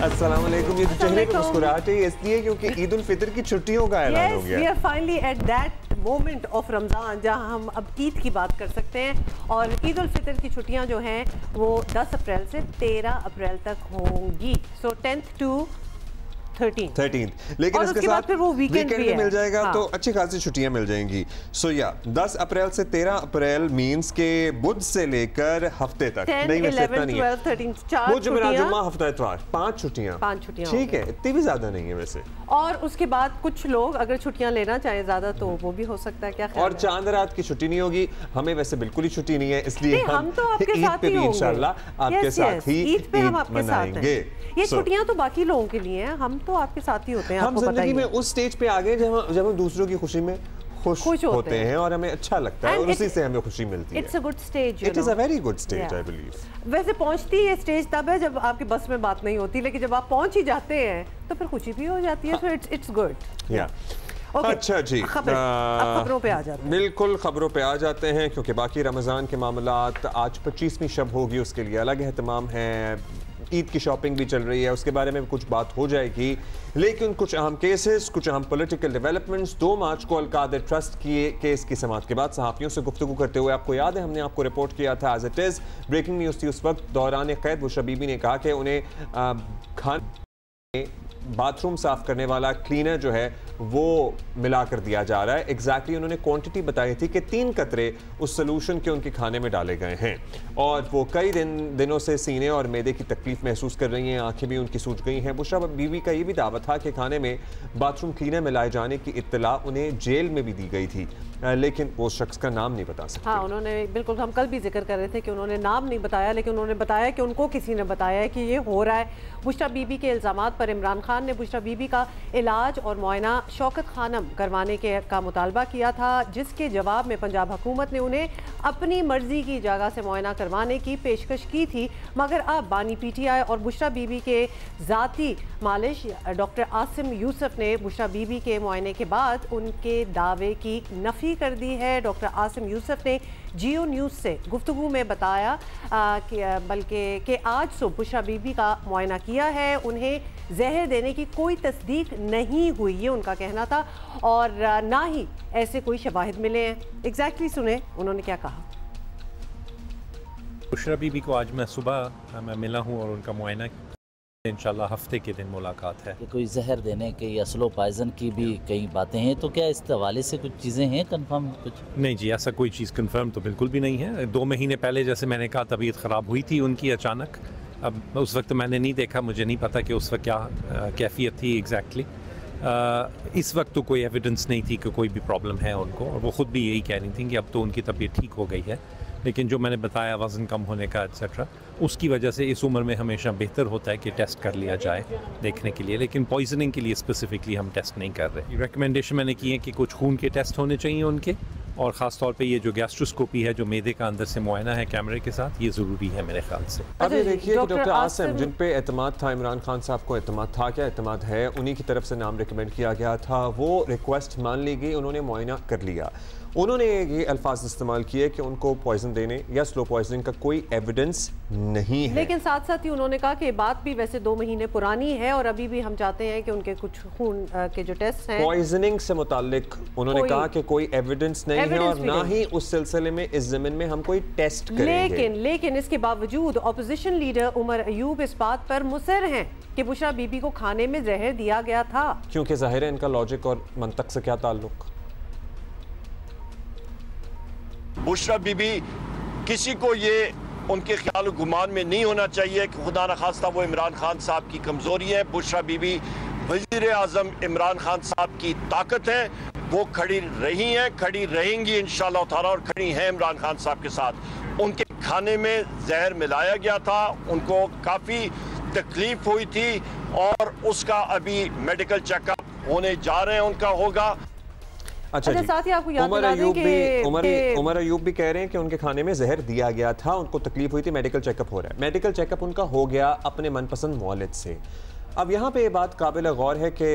अस्सलाम वालेकुम। ये चेहरे पे मुस्कुराहट है इसलिए क्योंकि ईद उल फितर की छुट्टियों का ऐलान हो गया। We are finally at that moment of Ramzan जहां हम अब ईद की बात कर सकते हैं। और ईद उल फितर की छुट्टियां जो हैं वो 10 अप्रैल से 13 अप्रैल तक होंगी। सो 10th to 13th। लेकिन इसके साथ फिर वो वीकेंड भी मिल जाएगा। हाँ। तो अच्छी खासी छुट्टियां मिल जाएंगी। सो या 10 अप्रैल से 13 अप्रैल मींस के बुध से लेकर हफ्ते तक 10, नहीं 11, 12, 13 4 जुम्मा हफ्ता इतवार 5 छुट्टियां ठीक है, इतनी भी ज्यादा नहीं है वैसे। और उसके बाद कुछ लोग अगर छुट्टियां लेना चाहें ज्यादा तो वो भी हो सकता है। क्या और चांद रात की छुट्टी नहीं होगी। हमें वैसे बिल्कुल ही छुट्टी नहीं है, इसलिए हम तो आपके साथ ही इंशाल्लाह आपके साथ ही ईद पे हम आपके साथ हैं। ये छुट्टियां तो बाकी लोगों के लिए हैं, हम तो आपके साथ ही होते हैं। हम जिंदगी में उस स्टेज पे आ गए जब हम दूसरों की खुशी में खुश होते हैं और हमें अच्छा लगता है और उसी से हमें खुशी मिलती है। It's a good stage, it is a very good stage I believe. वैसे पहुंचती है स्टेज तब है जब आपके बस में बात नहीं होती, लेकिन जब आप पहुंच ही जाते हैं तो फिर खुशी भी हो जाती है। So it's good. या अच्छा जी, खबरों पे आ जाते हैं। बिल्कुल खबरों पे आ जाते हैं क्योंकि बाकी रमज़ान के मामलात आज 25वीं शब होगी, उसके लिए अलग एहतमाम है। ईद की शॉपिंग भी चल रही है, उसके बारे में कुछ बात हो जाएगी। लेकिन कुछ अहम केसेस, कुछ अहम पॉलिटिकल डेवलपमेंट्स। 2 मार्च को अल-कादर ट्रस्ट की केस की समाअत के बाद सहाफ़ियों से गुफ्तगू करते हुए आपको याद है हमने आपको रिपोर्ट किया था as it is breaking news थी उस वक्त। दौरान कैद बुशरा बीबी ने कहा कि उन्हें बाथरूम साफ करने वाला क्लीनर जो है वो मिला कर दिया जा रहा है। एग्जैक्टली उन्होंने क्वांटिटी बताई थी कि 3 कतरे उस सोल्यूशन के उनके खाने में डाले गए हैं और वो कई दिनों से सीने और मैदे की तकलीफ महसूस कर रही हैं, आंखें भी उनकी सूज गई हैं। बुशरा बीवी का ये भी दावा था कि खाने में बाथरूम क्लीनर मिलाए जाने की इत्तला उन्हें जेल में भी दी गई थी, लेकिन वो शख्स का नाम नहीं बता सकते। हाँ, उन्होंने बिल्कुल, हम कल भी जिक्र कर रहे थे कि उन्होंने नाम नहीं बताया, लेकिन उन्होंने बताया कि उनको किसी ने बताया है कि ये हो रहा है। बुशरा बीबी के इल्ज़ामात पर इमरान खान ने बुशरा बीबी का इलाज और मुआयना शौकत खानम करवाने का मुतालबा किया था, जिसके जवाब में पंजाब हुकूमत ने उन्हें अपनी मर्जी की जगह से मुआयना करवाने की पेशकश की थी। मगर अब बानी PTI और बुशरा बीबी के ज़ाती मालिश डॉक्टर आसिम यूसुफ ने बुशरा बीबी के मुआयने के बाद उनके दावे की नफ़ी कर दी है। डॉक्टर आसिम यूसुफ ने जियो न्यूज़ से गुफ्तगू में बताया कि आज सुबह बुशरा बीबी का मुआयना किया है, उन्हें जहर देने की कोई तस्दीक नहीं हुई, ये उनका कहना था, और ना ही ऐसे कोई शवाहिद मिले हैं। एग्जैक्टली सुने उन्होंने क्या कहा। बुशरा बीबी को आज मैं सुबह मिला हूँ और उनका मुआयना इंशाल्लाह हफ्ते के दिन मुलाकात है। कोई जहर देने के या स्लो पॉइजन की भी कई बातें हैं, तो क्या इस हवाले से कुछ चीज़ें हैं कंफर्म? कुछ नहीं जी, ऐसा कोई चीज़ कंफर्म तो बिल्कुल भी नहीं है। 2 महीने पहले जैसे मैंने कहा तबीयत ख़राब हुई थी उनकी अचानक। अब उस वक्त मैंने नहीं देखा, मुझे नहीं पता कि उस वक्त क्या कैफियत थी एग्जैक्टली। इस वक्त तो कोई एविडेंस नहीं थी कि कोई भी प्रॉब्लम है उनको, और वो ख़ुद भी यही कह रही थी कि अब तो उनकी तबीयत ठीक हो गई है। लेकिन जो मैंने बताया वज़न कम होने का एट्सेट्रा, उसकी वजह से इस उम्र में हमेशा बेहतर होता है कि टेस्ट कर लिया जाए देखने के लिए, लेकिन पॉइजनिंग के लिए स्पेसिफिकली हम टेस्ट नहीं कर रहे। रिकमेंडेशन मैंने की है कि कुछ खून के टेस्ट होने चाहिए उनके, और ख़ास तौर पे ये जो गैस्ट्रोस्कोपी है, जो मैदे का अंदर से मुआयना है कैमरे के साथ, ये ज़रूरी है मेरे ख्याल से। अब ये देखिए कि डॉक्टर आसिम जिन पे एतमाद था, इमरान खान साहब को एतमाद था, क्या एतमाद है, उन्हीं की तरफ से नाम रिकमेंड किया गया था, वो रिक्वेस्ट मान ली गई, उन्होंने मुआयना कर लिया। उन्होंने ये अल्फाज इस्तेमाल किए कि उनको पॉइजन देने या स्लो पॉइजनिंग का कोई एविडेंस नहीं है, लेकिन साथ साथ ही उन्होंने कहा कि बात भी वैसे 2 महीने पुरानी है और अभी भी हम चाहते हैं कि उनके कुछ खून के जो टेस्ट हैं पॉइजनिंग से मुताल्लिक उन्होंने कहा कि कोई एविडेंस नहीं है और ना ही उस सिलसिले में इस ज़मीन में हम कोई टेस्ट करेंगे। लेकिन इसके बावजूद अपोजिशन लीडर उमर अयूब इस बात पर मुसर हैं कि बुशरा बीबी को खाने में जहर दिया गया था, क्योंकि जाहिर है इनका लॉजिक और मंतक से क्या ताल्लुक। बुशरा बीबी किसी को ये उनके ख्याल गुमान में नहीं होना चाहिए कि खुदा न खास्ता वो इमरान खान साहब की कमज़ोरी है। बुशरा बीबी वज़ीर आज़म इमरान खान साहब की ताकत है, वो खड़ी रही हैं, खड़ी रहेंगी इंशाअल्लाह ताला, और खड़ी हैं इमरान खान साहब के साथ। उनके खाने में जहर मिलाया गया था, उनको काफ़ी तकलीफ हुई थी और उसका अभी मेडिकल चेकअप होने जा रहे हैं, उनका होगा। अच्छा जी, साथ ही आपको याद उमर अयूब भी कह रहे हैं कि उनके खाने में जहर दिया गया था, उनको तकलीफ हुई थी, मेडिकल चेकअप हो रहा है। मेडिकल चेकअप उनका हो गया अपने मनपसंद मौलिद से। अब यहाँ पे ये बात काबिल गौर है कि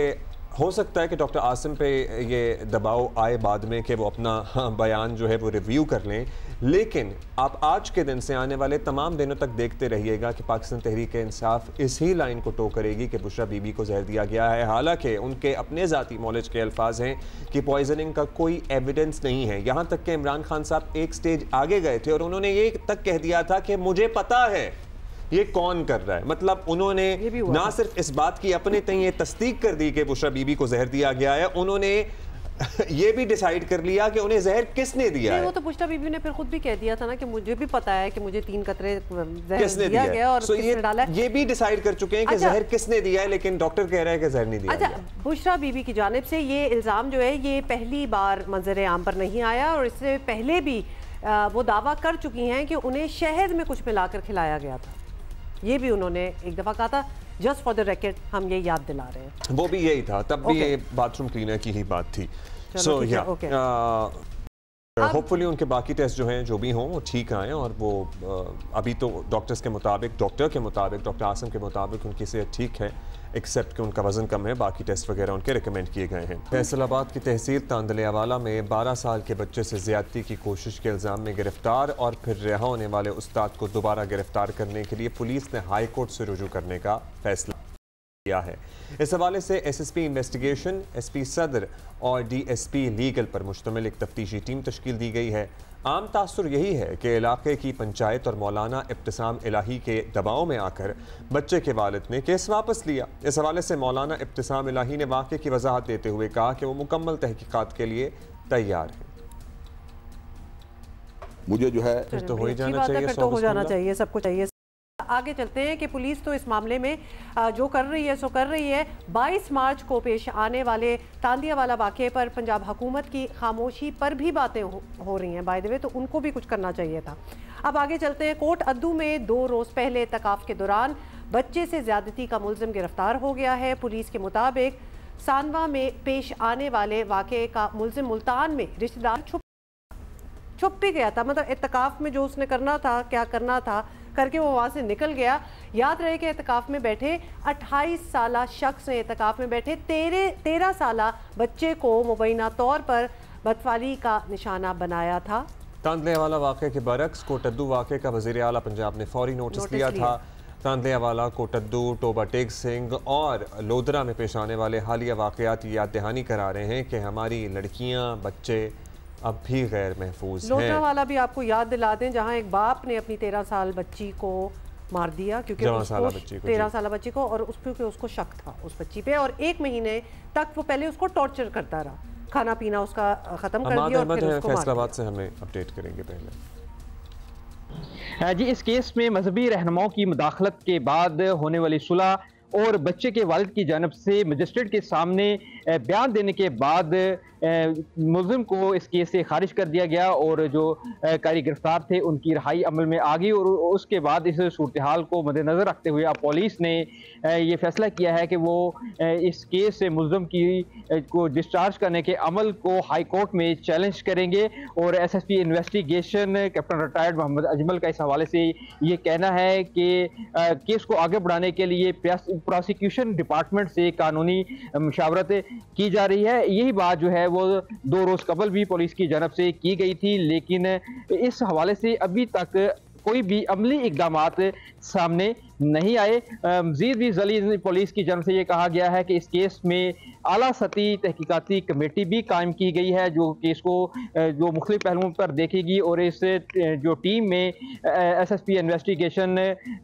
हो सकता है कि डॉक्टर आसिम पे ये दबाव आए बाद में कि वो अपना बयान जो है वो रिव्यू कर लें, लेकिन आप आज के दिन से आने वाले तमाम दिनों तक देखते रहिएगा कि पाकिस्तान तहरीक इंसाफ इसी लाइन को टो करेगी कि बुशरा बीबी को जहर दिया गया है। हालांकि उनके अपने ज़ाती नॉलेज के अल्फाज हैं कि पॉइजनिंग का कोई एविडेंस नहीं है। यहाँ तक कि इमरान खान साहब एक स्टेज आगे गए थे और उन्होंने ये तक कह दिया था कि मुझे पता है ये कौन कर रहा है। मतलब उन्होंने ना सिर्फ इस बात की अपने तय ये तस्दीक कर दी कि बुशरा बीबी को जहर दिया गया है, उन्होंने ये भी डिसाइड कर लिया कि उन्हें जहर किसने दिया है। वो तो बुशरा बीबी ने फिर खुद भी कह दिया था ना कि मुझे भी पता है कि मुझे 3 कतरे जहर दिया गया और किसने डाला है। ये भी डिसाइड कर चुके हैं कि जहर किसने दिया है, लेकिन डॉक्टर कह रहा है कि जहर नहीं दिया गया। बुशरा बीबी की जानिब से ये इल्ज़ाम जो है ये पहली बार मंजर आम पर नहीं आया और इससे पहले भी वो दावा कर चुकी हैं कि उन्हें शहद में कुछ मिलाकर खिलाया गया था। ये भी उन्होंने एक दफ़ा कहा था। जस्ट फॉर द रिकॉर्ड हम ये याद दिला रहे हैं, वो भी यही था, तब भी ये बाथरूम क्लीनर की ही बात थी। सो या होपफुली उनके बाकी टेस्ट जो हैं जो भी हों वो ठीक आएँ और वो अभी तो डॉक्टर के मुताबिक डॉक्टर आसिम के मुताबिक उनकी सेहत ठीक है, एक्सेप्ट कि उनका वजन कम है। बाकी टेस्ट वगैरह उनके रिकमेंड किए गए हैं। फैसलाबाद की तहसील तांदलियावाला में 12 साल के बच्चे से ज्यादती की कोशिश के इल्ज़ाम में गिरफ्तार और फिर रिहा होने वाले उस्ताद को दोबारा गिरफ्तार करने के लिए पुलिस ने हाई कोर्ट से रुजू करने का फैसला किया है। इस हवाले से SSP इन्वेस्टिगेशन, SP सदर और DSP लीगल पर मुश्तमिल एक तफ्तीशी टीम तश्कील दी गई है। आम तासुर यही है कि इलाके की पंचायत और मौलाना इब्तिसाम इलाही के दबाव में आकर बच्चे के वालिद ने केस वापस लिया। इस हवाले से मौलाना इब्तिसाम इलाही ने वाक़े की वजाहत देते हुए कहा कि वो मुकम्मल तहकीकात के लिए तैयार है। मुझे जो है फिर तो हो ही जाना चाहिए, सब कुछ चाहिए। आगे चलते हैं कि पुलिस तो इस मामले में जो कर रही है सो कर रही है। 22 मार्च को पेश आने वाले तांदियावाला वाक़े पर पंजाब हुकूमत की खामोशी पर भी बातें हो रही हैं बाय द वे, तो उनको भी कुछ करना चाहिए था। अब आगे चलते हैं। कोट अद्दू में 2 रोज़ पहले एतकाफ़ के दौरान बच्चे से ज़्यादती का मुलज़िम गिरफ्तार हो गया है। पुलिस के मुताबिक सानवा में पेश आने वाले वाक़े का मुलज़िम मुल्तान में रिश्तेदार छुप भी गया था। मतलब एतकाफ़ में जो उसने करना था, क्या करना था करके वो वहाँ से निकल गया। याद रहे कि एतकाफ़ में बैठे 28 साला शख्स ने एतकाफ़ में बैठे 13 साला बच्चे को मुबैना तौर पर बदफाली का निशाना बनाया था। तांदलियावाला वाक़े के बरक्स कोटद्दू वाक़े का वज़ीर आला पंजाब ने फौरी नोटिस लिया था। तांदलियावाला, कोटद्दू, टोबा टेक सिंह और लोधरा में पेश आने वाले हालिया वाक़यात याद दहानी करा रहे हैं कि हमारी लड़कियाँ, बच्चे अब भी गैर महफूज हैं। लोधरा वाला भी आपको याद दिला दें जहां एक बाप ने अपनी 13 साल बच्ची को मार दिया क्योंकि 13 साल बच्ची को और उसको शक था उस बच्ची पे और 1 महीने तक वो पहले उसको टॉर्चर करता रहा, खाना पीना उसका खत्म कर दिया और फिर उसको फैसलाबाद से हमें अपडेट करेंगे पहले। जी, इस केस में मजहबी रहनुमाओं की मुदाखलत के बाद होने वाली सुलह और बच्चे के वालिद की जानब से मजिस्ट्रेट के सामने बयान देने के बाद मुलजिम को इस केस से खारिज कर दिया गया और जो कारी गिरफ्तार थे उनकी रिहाई अमल में आ गई और उसके बाद इस सूरत हाल को मद्देनज़र रखते हुए अब पुलिस ने ये फैसला किया है कि वो इस केस से मुलजिम को डिस्चार्ज करने के अमल को हाई कोर्ट में चैलेंज करेंगे। और SSP investigation captain retired Mohammad Ajmal का इस हवाले से ये कहना है कि केस को आगे बढ़ाने के लिए प्रोसिक्यूशन डिपार्टमेंट से कानूनी मशावरत की जा रही है। यही बात जो है वो 2 रोज़ कबल भी पुलिस की जानब से की गई थी, लेकिन इस हवाले से अभी तक कोई भी अमली इकदामात सामने नहीं आए। मज़ीद भी जली पुलिस की जानब से ये कहा गया है कि इस केस में आला सतही तहकीकाती कमेटी भी कायम की गई है जो केस को जो मुख्तलिफ पहलुओं पर देखेगी और इस जो टीम में SSP investigation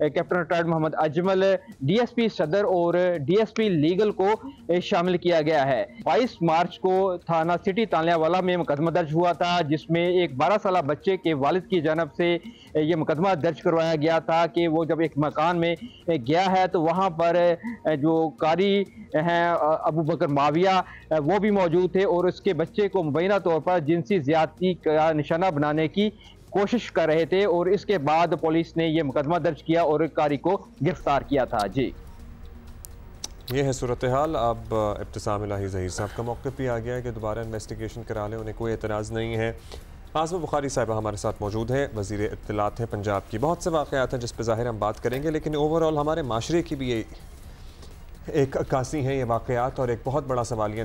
captain retired Mohammad Ajmal, DSP सदर और DSP लीगल को शामिल किया गया है। 22 मार्च को थाना सिटी तांदलियावाला में मुकदमा दर्ज हुआ था जिसमें एक 12 साल बच्चे के वालिद की जानब से ये मुकदमा दर्ज करवाया गया था कि वो जब एक मकान में गया है तो वहाँ पर जो कारी हैं अबू बकर माविया वो भी मौजूद थे और उसके बच्चे को मुबैना तौर पर जिनसी ज़्यादती का निशाना बनाने की कोशिश कर रहे थे और इसके बाद पुलिस ने ये मुकदमा दर्ज किया और कारी को गिरफ्तार किया था। जी, ये है सूरत हाल। अब इब्तिसाम इलाही ज़हीर साहब का मौक़िफ़ भी आ गया है कि दोबारा इन्वेस्टिगेशन करा लें, उन्हें कोई एतराज़ नहीं है। आज़मा बुखारी साहिबा हमारे साथ मौजूद हैं, वज़ीर इत्तलात हैं पंजाब की। बहुत से वाक़यात हैं जिस पर ज़ाहिर हम बात करेंगे, लेकिन ओवरऑल हमारे माशरे की भी एक अक्कासी हैं ये वाक़यात और एक बहुत बड़ा सवालिया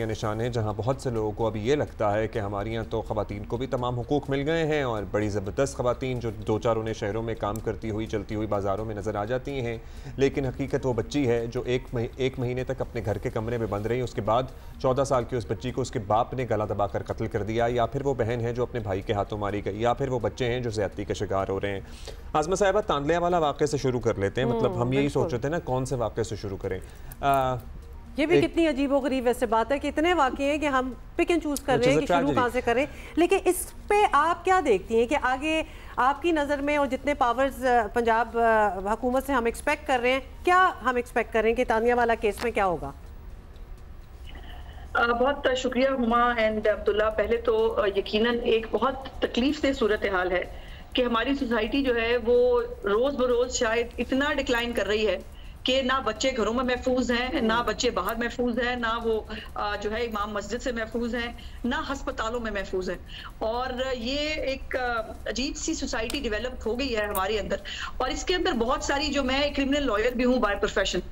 निशान है, जहाँ बहुत से लोगों को अभी ये लगता है कि हमारे यहाँ तो ख़वातीन को भी तमाम हुकूक मिल गए हैं और बड़ी ज़बरदस्त ख़वातीन जो दो चार उन्हें शहरों में काम करती हुई चलती हुई बाज़ारों में नज़र आ जाती हैं, लेकिन हकीकत वो बच्ची है जो एक महीने तक अपने घर के कमरे में बंद रही। उसके बाद 14 साल की उस बच्ची को उसके बाप ने गला दबा कर कत्ल कर दिया, या फिर वो बहन है जो अपने भाई के हाथों मारी गई, या फिर वो बच्चे हैं जो ज़्यादती के शिकार हो रहे हैं। आज़मा साहिबा, तांदलिया वाला वाक़े से शुरू कर लेते हैं। मतलब हम यही सोच रहे थे ना कौन से वाक़े से शुरू करें। ये भी कितनी अजीबोगरीब वैसे बात है कि इतने वाक़े हैं कि हम पिक एंड चूज कर रहे हैं कि शुरू कहाँ से करें। लेकिन इस पे आप क्या देखती हैं कि आगे आपकी नज़र में और जितने पावर्स पंजाब हुकूमत से हम एक्सपेक्ट कर रहे हैं, क्या हम एक्सपेक्ट कर रहे हैं कि तानिया वाला केस में क्या होगा? बहुत शुक्रिया हुमा एंड अब्दुल्ला। पहले तो यकीनन एक बहुत तकलीफ से सूरत हाल है कि हमारी सोसाइटी जो है वो रोज़ बरोज़ शायद इतना डिक्लाइन कर रही है कि ना बच्चे घरों में महफूज हैं, ना बच्चे बाहर महफूज हैं, ना वो जो है इमाम मस्जिद से महफूज हैं, ना हस्पतालों में महफूज हैं। और ये एक अजीब सी सोसाइटी डेवलप हो गई है हमारे अंदर। और इसके अंदर बहुत सारी, जो मैं क्रिमिनल लॉयर भी हूँ बाय प्रोफेशन,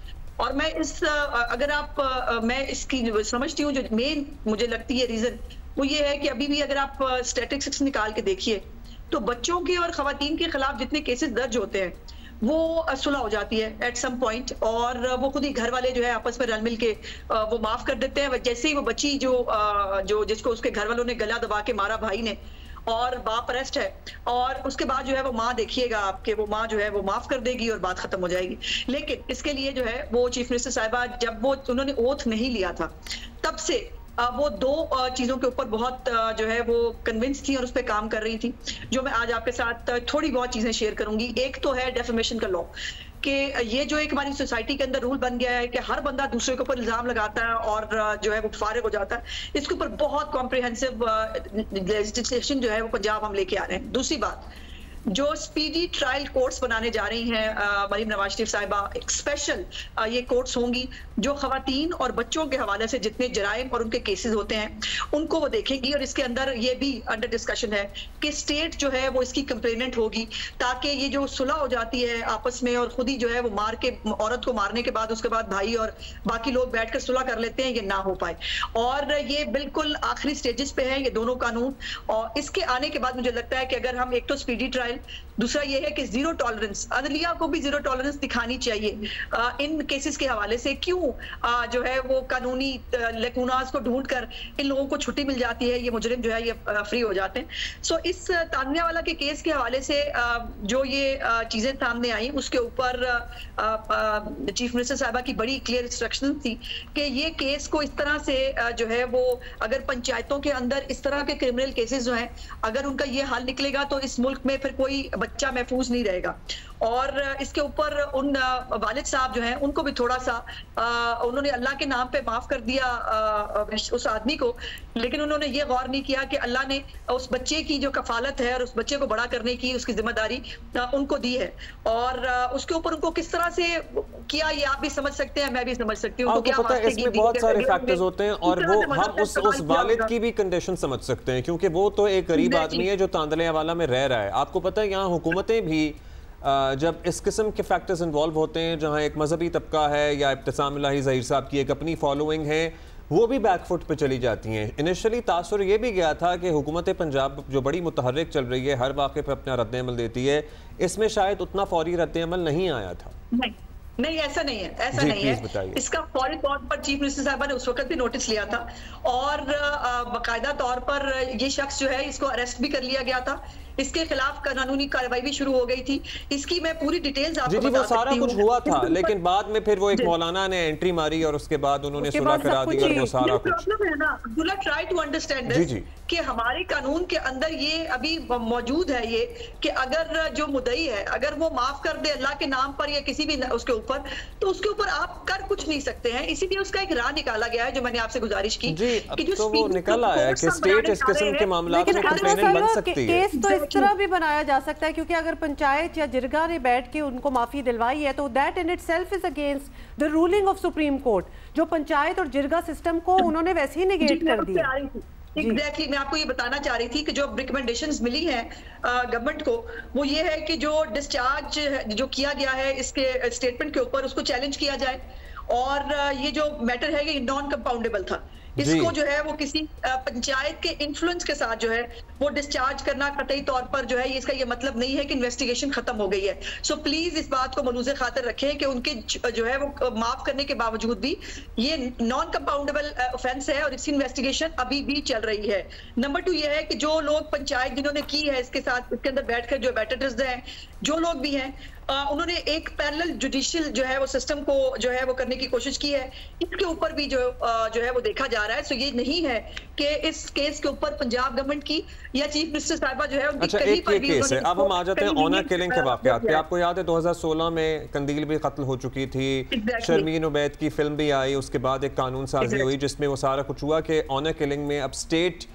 और मैं अगर आप मैं इसकी समझती हूँ जो मेन मुझे लगती है रीजन वो ये है कि अभी भी अगर आप स्टैटिस्टिक्स निकाल के देखिए तो बच्चों के और खवातीन के खिलाफ जितने केसेस दर्ज होते हैं वो सुलह हो जाती है एट सम पॉइंट, और वो खुद ही घर वाले जो है आपस में रल मिल के वो माफ कर देते हैं। जैसे ही वो बच्ची जो जिसको उसके घर वालों ने गला दबा के मारा भाई ने, और बाप अरेस्ट है, और उसके बाद जो है वो माँ देखिएगा आपके वो माँ जो है वो माफ कर देगी और बात खत्म हो जाएगी। लेकिन इसके लिए जो है वो चीफ मिनिस्टर साहिबा जब वो उन्होंने ओथ नहीं लिया था तब से वो दो चीजों के ऊपर बहुत जो है वो कन्विंस थी और उस पर काम कर रही थी, जो मैं आज आपके साथ थोड़ी बहुत चीजें शेयर करूंगी। एक तो है डेफेमेशन का लॉ, कि ये जो एक हमारी सोसाइटी के अंदर रूल बन गया है कि हर बंदा दूसरे के ऊपर इल्जाम लगाता है और जो है वो फारिग हो जाता है, इसके ऊपर बहुत कॉम्प्रिहेंसिव लेजिस्लेशन जो है वो पंजाब हम लेके आ रहे हैं। दूसरी बात, जो स्पीडी ट्रायल कोर्ट्स बनाने जा रही हैं मरीम नवाज शरीफ साहिबा, एक स्पेशल ये कोर्ट्स होंगी जो खवातीन और बच्चों के हवाले से जितने जराइम और उनके केसेस होते हैं उनको वो देखेंगी। और इसके अंदर ये भी अंडर डिस्कशन है कि स्टेट जो है वो इसकी कंप्लेनेंट होगी, ताकि ये जो सुलह हो जाती है आपस में और खुद ही जो है वो मार के औरत को मारने के बाद उसके बाद भाई और बाकी लोग बैठकर सुलह कर लेते हैं, ये ना हो पाए। और ये बिल्कुल आखिरी स्टेजेस पे है ये दोनों कानून। और इसके आने के बाद मुझे लगता है कि अगर हम एक तो स्पीडी ट्रायल, दूसरा ये है कि जीरो टॉलरेंस, अदलिया को भी जीरो टॉलरेंस दिखानी चाहिए इन केसेस के हवाले से। क्यों जो है वो कानूनी लेकुनास को ढूंढकर इन लोगों को छुट्टी मिल जाती है, ये मुजरिम जो है ये फ्री हो जाते हैं। सो इस तानिया वाला के केस के हवाले से जो ये चीजें सामने आई उसके ऊपर चीफ मिनिस्टर साहिबा की बड़ी क्लियर इंस्ट्रक्शन थी कि ये केस को इस तरह से जो है वो अगर पंचायतों के अंदर इस तरह के क्रिमिनल केसेस जो हैं अगर उनका ये हाल निकलेगा तो इस मुल्क में फिर कोई बच्चा महफूज नहीं रहेगा। और इसके ऊपर उन वालिद साहब जो हैं उनको भी थोड़ा सा उन्होंने अल्लाह के नाम पे माफ कर दिया उस आदमी को, लेकिन उन्होंने ये गौर नहीं किया कि अल्लाह ने उस बच्चे की जो कफालत है और उस बच्चे को बड़ा करने की उसकी जिम्मेदारी उनको दी है। और उसके ऊपर उनको किस तरह से किया ये आप भी समझ सकते हैं, मैं भी समझ सकती हूँ। आपको पता है इसमें बहुत सारे फैक्टर्स होते हैं और वो हम उस वालिद की भी कंडीशन समझ सकते हैं, क्योंकि वो तो एक गरीब आदमी है जो तांदलिया वाला में रह रहा है। आपको पता है यहाँ हुकूमतें भी जब इस किस्म के फैक्टर्स इन्वॉल्व होते हैं, जहाँ एक मजहबी तबका है या इब्तिसाम इलाही ज़हीर साहब की एक अपनी फॉलोइंग है, वो भी बैकफुट पे चली जाती हैं। इनिशियली तासुर ये भी गया था कि हुकूमत पंजाब जो बड़ी मुतहर्रिक चल रही है, हर वाक़े पे अपना रद्द-ए-अमल देती है, इसमें शायद उतना फौरी रद्द-ए-अमल नहीं आया था। नहीं ऐसा नहीं है, ऐसा नहीं है। इसका फौरी तौर पर चीफ मिनिस्टर साहब ने उस वक्त भी नोटिस लिया था और बाकायदा तौर पर ये शख्स जो है इसको अरेस्ट भी कर लिया गया था, इसके खिलाफ कानूनी कार्रवाई भी शुरू हो गई थी। इसकी मैं पूरी डिटेल्स आपको बता सारा कुछ हुआ था, लेकिन बाद में फिर वो एक मौलाना ने एंट्री मारी और उसके बाद उन्होंने सुलह करा दी और वो सारा कुछ है ना। Abdullah try to understand this कि हमारे कानून के अंदर ये अभी मौजूद है ये कि अगर जो मुद्दई है अगर वो माफ कर दे अल्लाह के नाम पर या किसी भी उसके ऊपर, तो उसके ऊपर आप कर कुछ नहीं सकते हैं। इसीलिए उसका एक राह निकाला गया है जो मैंने आपसे गुजारिश की कि जो तो वो निकल आया है कि स्टेट इस किस्म के मामलों में कंप्लेनेंट बन सकती है। केस तो इस तरह भी बनाया जा सकता है क्योंकि अगर पंचायत या जिरगा ने बैठ के उनको माफी दिलवाई है तो that in itself is against the ruling of supreme court, जो पंचायत और जिरगा सिस्टम को उन्होंने वैसे ही नेगेट कर दिया। एग्जैक्टली मैं आपको ये बताना चाह रही थी कि जो रिकमेंडेशंस मिली हैं गवर्नमेंट को वो ये है कि जो डिस्चार्ज जो किया गया है इसके स्टेटमेंट के ऊपर उसको चैलेंज किया जाए और ये जो मैटर है ये नॉन कंपाउंडेबल था। इसको जो है वो किसी पंचायत के इन्फ्लुएंस के साथ जो है वो डिस्चार्ज करना कतई तौर पर जो है इसका ये मतलब नहीं है कि इन्वेस्टिगेशन खत्म हो गई है। सो प्लीज इस बात को मलूज़े खातिर रखें कि उनके जो है वो माफ करने के बावजूद भी ये नॉन कंपाउंडेबल ऑफेंस है और इसकी इन्वेस्टिगेशन अभी भी चल रही है। नंबर 2 ये है कि जो लोग पंचायत जिन्होंने की है इसके साथ इसके अंदर बैठकर जो वेटरन्स हैं जो लोग भी हैं उन्होंने एक पैरेलल जुडिशियल जो है वो सिस्टम को जो है वो करने की कोशिश की है। इसके ऊपर भी जो है वो देखा जा रहा है। सो ये नहीं है कि इस केस के ऊपर पंजाब गवर्नमेंट की या चीफ मिनिस्टर साहिबा जो है उनकी कहीं पर भी केस है। अब हम आ जाते हैं ऑनर किलिंग के वाकयात पे। आपको याद है 2016 में कंदील भी कत्ल हो चुकी थी, शर्मीन उबैद की फिल्म भी आई, उसके बाद एक कानून साजी हुई जिसमें वो सारा कुछ हुआ कि ऑनर किलिंग में अब स्टेट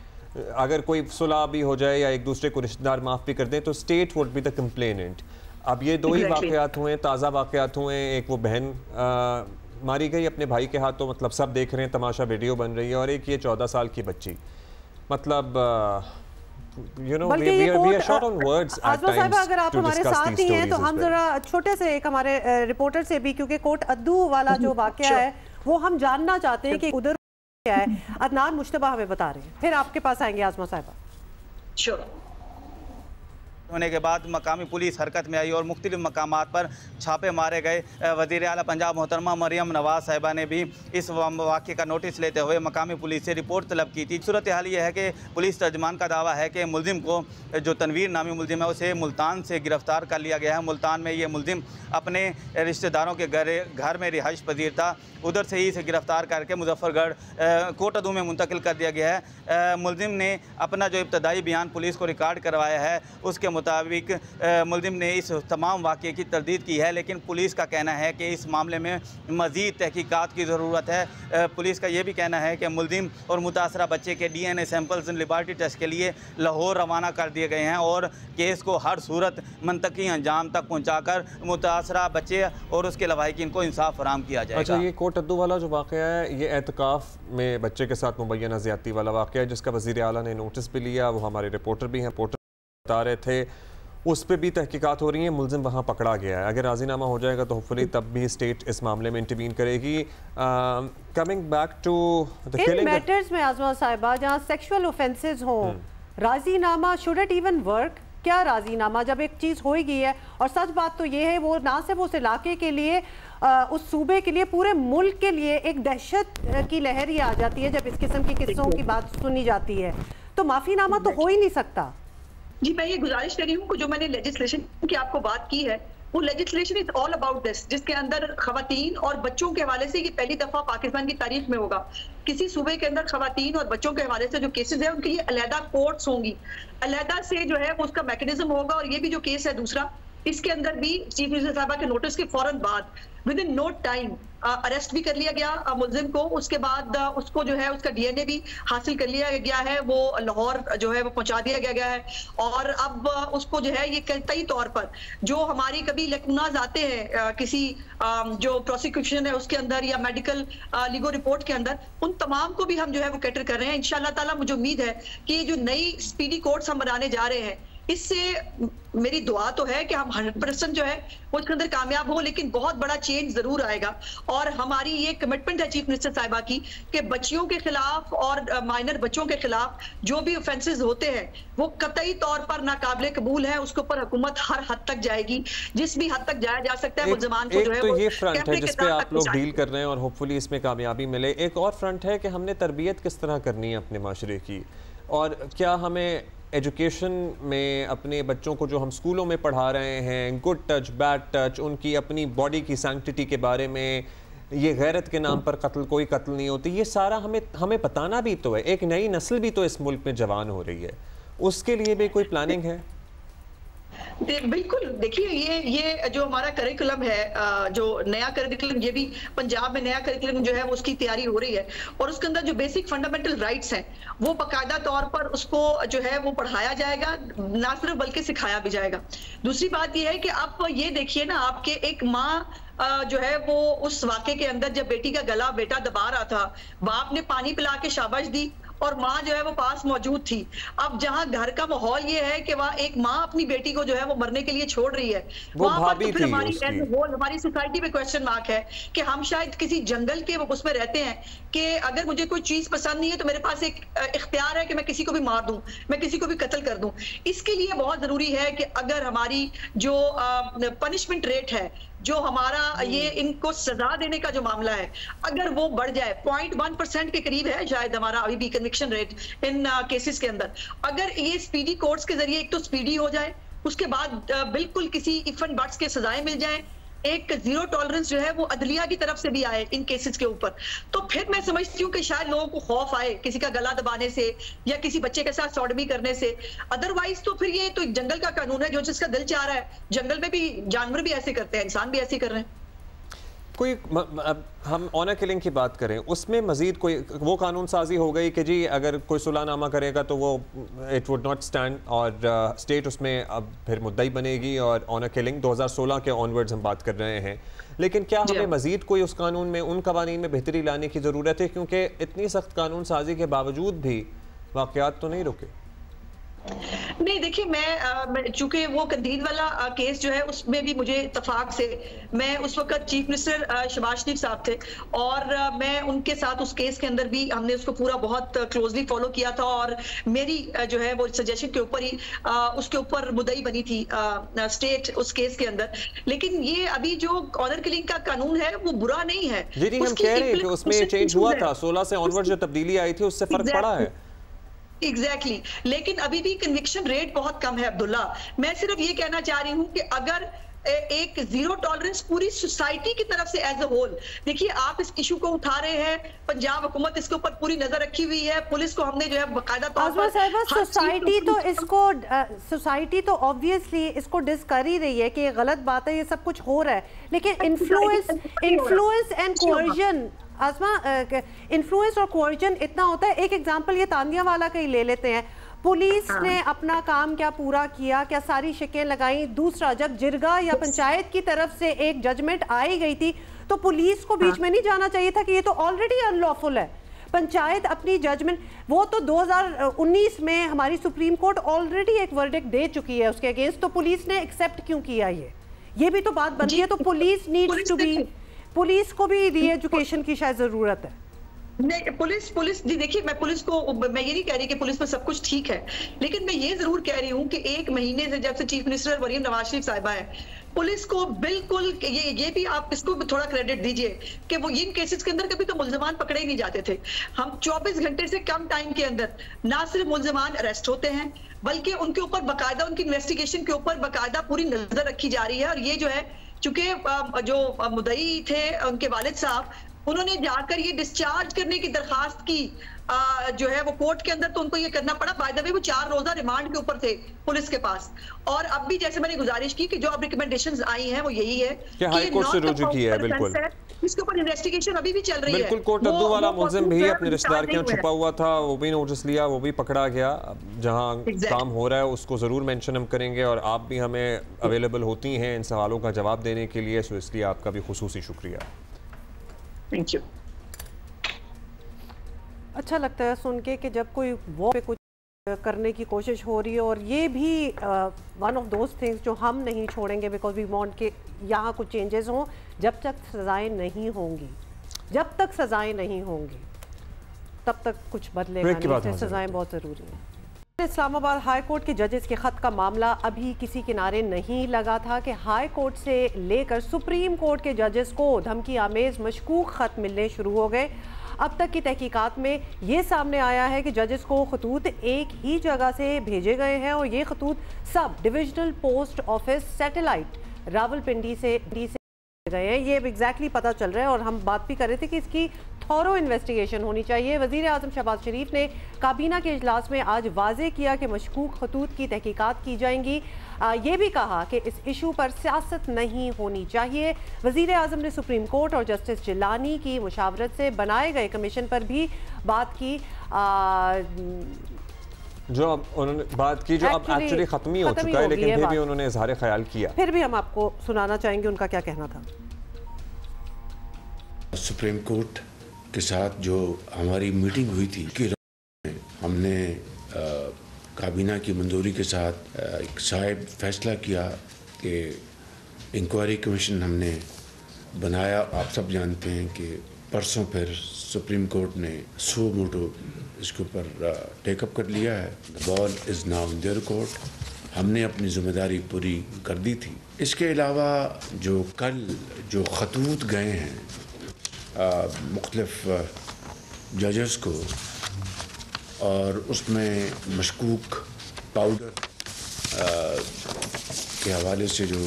अगर कोई सुलह भी हो जाए या एक दूसरे को रिश्तेदार माफ भी कर दें तो state would be the complainant. अब ये 2 ही वाकयात हुए, ताज़ा वाकयात हुए। एक वो बहन मारी गई अपने भाई के हाथों, मतलब सब देख रहे हैं, तमाशा वीडियो बन रही है, और एक ये 14 साल की बच्ची, मतलब you know we are short on words at times। अगर आप हमारे साथ ही हैं तो हम जरा छोटे से एक हमारे रिपोर्टर से भी, क्योंकि कोट अद्दू वाला जो वाकया है वो हम जानना चाहते हैं कि उधर क्या है। अदनान मुश्तबा हमें बता रहे हैं, फिर आपके पास आएंगे आज़मा साहिबा। होने के बाद मकामी पुलिस हरकत में आई और मुख्तलिफ मकामात पर छापे मारे गए। वज़ीर आला पंजाब मोहतरमा मरियम नवाज साहिबा ने भी इस वाक़े का नोटिस लेते हुए मकामी पुलिस से रिपोर्ट तलब की थी। सूरत हाल ये है कि पुलिस तर्जमान का दावा है कि मुलजिम को, जो तनवीर नामी मुलजिम है, उसे मुल्तान से गिरफ़्तार कर लिया गया है। मुल्तान में ये मुलजिम अपने रिश्तेदारों के घर में रिहाइश पजीर था, उधर से ही इसे गिरफ़्तार करके मुजफ्फरगढ़ कोट अदू में मुंतकिल कर दिया गया है। मुलजिम ने अपना जो इब्तदाई बयान पुलिस को रिकॉर्ड करवाया है उसके मुताबिक मुलजिम ने इस तमाम वाक़े की तरदीद की है, लेकिन पुलिस का कहना है कि इस मामले में मज़ीद तहकीकात की ज़रूरत है। पुलिस का ये भी कहना है कि मुलजिम और मुतासरा बच्चे के DNA सैंपल्स लेबॉरेटरी टेस्ट के लिए लाहौर रवाना कर दिए गए हैं और केस को हर सूरत मंतकी अंजाम तक पहुँचाकर मुतासरा बच्चे और उसके लवाहिकीन को इंसाफ फराहम किया जाएगा। अच्छा, ये कोट अद्दू वाला जो वाक़या है ये एहतिकाफ़ में बच्चे के साथ मुबैना ज़्यादती वाला वाक़या है जिसका वज़ीर आला ने नोटिस भी लिया। वो हमारे रिपोर्टर भी हैं, रिपोर्टर बता रहे थे, उस पर भी तहकीकात हो रही है। मुलजिम वहाँ पकड़ा गया है, अगर राजीनामा हो जाएगा तो होपफुली तब भी स्टेट इस मामले में इंटरवीन करेगी। Coming back to the killing matters में आज़मा साहिबा, जहाँ सेक्सुअल ऑफेंसेस हो, राजीनामा शुड इट इवन वर्क? क्या राजीनामा जब एक चीज़ हो ही गई है, और सच बात तो ये है वो ना सिर्फ उस इलाके के लिए, उस सूबे के लिए, पूरे मुल्क के लिए एक दहशत की लहर ही आ जाती है जब इस किस्म की किस्सों की बात सुनी जाती है, तो माफ़ीनामा तो हो ही नहीं सकता। जी, मैं ये गुजारिश कर रही हूँ कि जो मैंने लेजिस्लेशन की आपको बात की है वो legislation is all about this, जिसके अंदर खवातीन और बच्चों के हवाले से ये पहली दफा पाकिस्तान की तारीख में होगा किसी सूबे के अंदर खवातीन और बच्चों के हवाले से जो केसेस है उनके लिए अलहदा कोर्ट्स होंगी, अलहदा से जो है उसका मैकेनिज्म होगा। और ये भी जो केस है दूसरा, इसके अंदर भी चीफ मिनिस्टर साहबा के नोटिस के फौरन बाद within no time arrest भी कर लिया गया मुलजिम को। उसके बाद उसको जो है उसका DNA भी हासिल कर लिया गया है, वो लाहौर जो है वो पहुंचा दिया गया है। और अब उसको जो है ये कई तौर पर जो हमारी कभी लकूनाज आते हैं किसी जो प्रोसिक्यूशन है उसके अंदर या मेडिकल लीगल रिपोर्ट के अंदर, उन तमाम को भी हम जो है वो कैटर कर रहे हैं। इंशाल्लाह ताला मुझे उम्मीद है कि जो नई स्पीडी कोर्ट्स हम बनाने जा रहे हैं, इससे मेरी दुआ तो है कि हम 100% जो है वो इसके अंदर कामयाब हो, लेकिन बहुत बड़ा चेंज जरूर आएगा। और हमारी ये कमिटमेंट है चीफ मिनिस्टर साहिबा की कि बच्चियों के खिलाफ और माइनर बच्चों के खिलाफ जो भी ऑफेंसेस होते हैं वो कतई तौर पर नाकाबिले कबूल है। उसके ऊपर हुकूमत हर हद तक जाएगी, जिस भी हद तक जाया जा सकता है मुल्ज़िमान को जो है तो ये फ्रंट है जिस पे आप लोग डील कर रहे हैं और होपफुली इसमें कामयाबी मिले। एक और फ्रंट है कि हमने तरबियत किस तरह करनी है अपने माशरे की, और क्या हमें एजुकेशन में अपने बच्चों को जो हम स्कूलों में पढ़ा रहे हैं, गुड टच बैड टच, उनकी अपनी बॉडी की सैंक्टिटी के बारे में, ये गैरत के नाम पर कत्ल, कोई कत्ल नहीं होती, ये सारा हमें बताना भी तो है। एक नई नस्ल भी तो इस मुल्क में जवान हो रही है, उसके लिए भी कोई प्लानिंग है? बिल्कुल, देखिए ये जो हमारा करिकुलम है, जो नया करिकुलम, ये भी पंजाब में नया करिकुलम जो है वो उसकी तैयारी हो रही है और उसके अंदर जो बेसिक फंडामेंटल राइट्स हैं वो बाकायदा तौर पर उसको जो है वो पढ़ाया जाएगा, ना सिर्फ बल्कि सिखाया भी जाएगा। दूसरी बात ये है कि आप ये देखिए ना, आपके एक माँ जो है वो उस वाक़े के अंदर जब बेटी का गला बेटा दबा रहा था, बाप ने पानी पिला के शाबाश दी और माँ जो है वो पास मौजूद थी। अब जहाँ घर का माहौल ये है कि वहाँ एक माँ अपनी बेटी को जो है वो मरने के लिए छोड़ रही है, वहाँ पर तो फिर हमारी सोसाइटी पे क्वेश्चन मार्क है कि हम शायद किसी जंगल के उसमें रहते हैं कि अगर मुझे कोई चीज पसंद नहीं है तो मेरे पास एक इख्तियार है कि मैं किसी को भी मार दूं, मैं किसी को भी कत्ल कर दूं। इसके लिए बहुत जरूरी है कि अगर हमारी जो पनिशमेंट रेट है, जो हमारा ये इनको सजा देने का जो मामला है, अगर वो बढ़ जाए 0.1% के करीब है शायद हमारा अभी भी कन्विक्शन रेट इन केसेस के अंदर, अगर ये स्पीडी कोर्ट्स के जरिए एक तो स्पीडी हो जाए, उसके बाद बिल्कुल किसी इफ एंड बट्स के सजाएं मिल जाए, एक जीरो टॉलरेंस जो है वो अदलिया की तरफ से भी आए इन केसेस के ऊपर, तो फिर मैं समझती हूँ कि शायद लोगों को खौफ आए किसी का गला दबाने से या किसी बच्चे के साथ सॉडमी करने से। अदरवाइज तो फिर ये तो एक जंगल का कानून है, जो जिसका दिल चाह रहा है, जंगल में भी जानवर भी ऐसे करते हैं, इंसान भी ऐसे कर रहे हैं। कोई हम ऑनर किलिंग की बात करें, उसमें मजीद कोई वो कानून साजी हो गई कि जी अगर कोई सुलहनामा करेगा तो वो इट वुड नॉट स्टैंड और स्टेट उसमें अब फिर मुद्दई बनेगी और ऑनर किलिंग 2016 के ऑनवर्ड्स हम बात कर रहे हैं। लेकिन क्या हमें मजीद कोई उस कानून में, उन कवानीन में बेहतरी लाने की ज़रूरत है, क्योंकि इतनी सख्त कानून साजी के बावजूद भी वाक़यात तो नहीं रुके? नहीं देखिए, मैं चूंकि वो कंदील वाला केस जो है उसमें भी मुझे इत्तेफाक से, मैं उस वक्त चीफ मिनिस्टर शहबाज शरीफ साहब थे और मैं उनके साथ उस केस के अंदर भी हमने उसको पूरा बहुत क्लोजली फॉलो किया था और मेरी जो है वो सजेशन के ऊपर ही उसके ऊपर मुद्दई बनी थी स्टेट उस केस के अंदर। लेकिन ये अभी जो ऑनर किलिंग का कानून है वो बुरा नहीं है। जी हम कह रहे हैं कि उसमें चेंज हुआ था, 16 से ऑनवर्ड जो तब्दीली आई थी उससे फर्क पड़ा है। एग्जैक्टली लेकिन अभी भी कन्विक्शन रेट बहुत कम है अब्दुल्ला। मैं सिर्फ ये कहना चाह रही हूँ कि अगर एक जीरो टॉलरेंस पूरी सोसाइटी की तरफ से एज अ होल, देखिए आप इस इशू को उठा रहे हैं, पंजाब हुकूमत इसके ऊपर पूरी नजर रखी हुई है, पुलिस को हमने जो है बाकायदा तौर पर सोसाइटी तो ऑब्वियसली इसको डिस कर ही रही है कि ये गलत बात है, ये सब कुछ हो रहा है, लेकिन influence and coercion Asma, influence और कोर्जन इतना होता है। एक एग्जांपल ये तांदिया वाला का ही ले लेते हैं, पुलिस ने अपना काम क्या पूरा किया, क्या सारी शिकें लगाई? दूसरा, जब जिरगा या पंचायत की तरफ से एक जजमेंट आई गई थी तो पुलिस को बीच में नहीं जाना चाहिए था कि ये तो ऑलरेडी अनलॉफुल है। पंचायत अपनी जजमेंट, वो तो 2019 में हमारी सुप्रीम कोर्ट ऑलरेडी एक वर्डिक्ट दे चुकी है उसके अगेंस्ट, तो पुलिस ने एक्सेप्ट क्यों किया? ये भी तो बात बनती है। तो police needs to be, police को भी री एजुकेशन की शायद जरूरत है। नहीं, पुलिस जी देखिए, मैं पुलिस को, मैं ये नहीं कह रही कि पुलिस में सब कुछ ठीक है, लेकिन मैं ये जरूर कह रही हूँ कि एक महीने से जब से चीफ मिनिस्टर मरियम नवाज शरीफ साहिबा है, पुलिस को बिल्कुल ये भी आप इसको भी थोड़ा क्रेडिट दीजिए कि वो इन केसेस के अंदर कभी तो मुल्जिमान पकड़े ही नहीं जाते थे। हम 24 घंटे से कम टाइम के अंदर ना सिर्फ मुल्जिमान अरेस्ट होते हैं, बल्कि उनके ऊपर बाकायदा, उनकी इन्वेस्टिगेशन के ऊपर बाकायदा पूरी नजर रखी जा रही है। और ये जो है, चूंकि जो मुद्दई थे उनके वालिद साहब, उन्होंने जाकर ये डिस्चार्ज करने की दरखास्त की जो है वो कोर्ट के अंदर, तो उनको ये करना पड़ा। बाय द वे वो 4 रोजा रिमांड के ऊपर थे पुलिस के पास, और अब भी जैसे मैंने गुजारिश की कि जो अब रिकमेंडेशंस आई हैं वो यही है कि हाई कोर्ट से रुजू की है। बिल्कुल इसके ऊपर इन्वेस्टिगेशन अभी भी चल रही है। बिल्कुल, कोर्ट अब्दू वाला मुलजिम भी अपने रिश्तेदार के यहाँ छुपा हुआ था, वो भी नोटिस लिया, वो भी पकड़ा गया। जहाँ काम हो रहा है उसको जरूर मेंशन हम करेंगे और आप भी हमें अवेलेबल होती हैं इन सवालों का जवाब देने के लिए, सो इसलिए आपका भी खुसूसी शुक्रिया। Thank you. अच्छा लगता है सुन के कि जब कोई वो पे कुछ करने की कोशिश हो रही है, और ये भी वन ऑफ दोज थिंग्स जो हम नहीं छोड़ेंगे, बिकॉज वी वांट के यहाँ कुछ चेंजेस हों। जब तक सजाएं नहीं होंगी, जब तक सजाएं नहीं होंगी तब तक कुछ बदलेगा नहीं। सजाएं बहुत ज़रूरी हैं। इस्लामाबाद हाई कोर्ट के जजेस के ख़त का मामला अभी किसी किनारे नहीं लगा था कि हाई कोर्ट से लेकर सुप्रीम कोर्ट के जजेस को धमकी आमेज मशकूक ख़त मिलने शुरू हो गए। अब तक की तहकीकात में ये सामने आया है कि जजेस को खतूत एक ही जगह से भेजे गए हैं और ये खतूत सब divisional post office satellite Rawalpindi से गए हैं। ये एग्जैक्टली पता चल रहा है और हम बात भी कर रहे थे कि इसकी थॉरो इन्वेस्टिगेशन होनी चाहिए। वज़ीर आज़म शहबाज शरीफ ने काबीना के इजलास में आज वाज़े किया कि मशकूक खतूत की तहकीकात की जाएंगी। ये भी कहा कि इस इशू पर सियासत नहीं होनी चाहिए। वज़ीर आज़म ने सुप्रीम कोर्ट और जस्टिस जिलानी की मुशावरत से बनाए गए कमीशन पर भी बात की, जो अब उन्होंने बात की, जो अब एक्चुअली खत्म ही हो चुका है, लेकिन फिर भी उन्होंने इज़हार ख्याल किया। फिर भी हम आपको सुनाना चाहेंगे उनका क्या कहना था। सुप्रीम कोर्ट के साथ जो हमारी मीटिंग हुई थी कि हमने काबीना की मंजूरी के साथ एक साहिब फैसला किया कि इंक्वायरी कमीशन हमने बनाया। आप सब जानते हैं कि परसों फिर सुप्रीम कोर्ट ने सो मोटो इसके ऊपर टेकअप कर लिया है। The ball is now in their court. हमने अपनी जिम्मेदारी पूरी कर दी थी। इसके अलावा जो कल जो खतूत गए हैं मुख्तलिफ जजेस को, और उसमें मशकूक पाउडर के हवाले से जो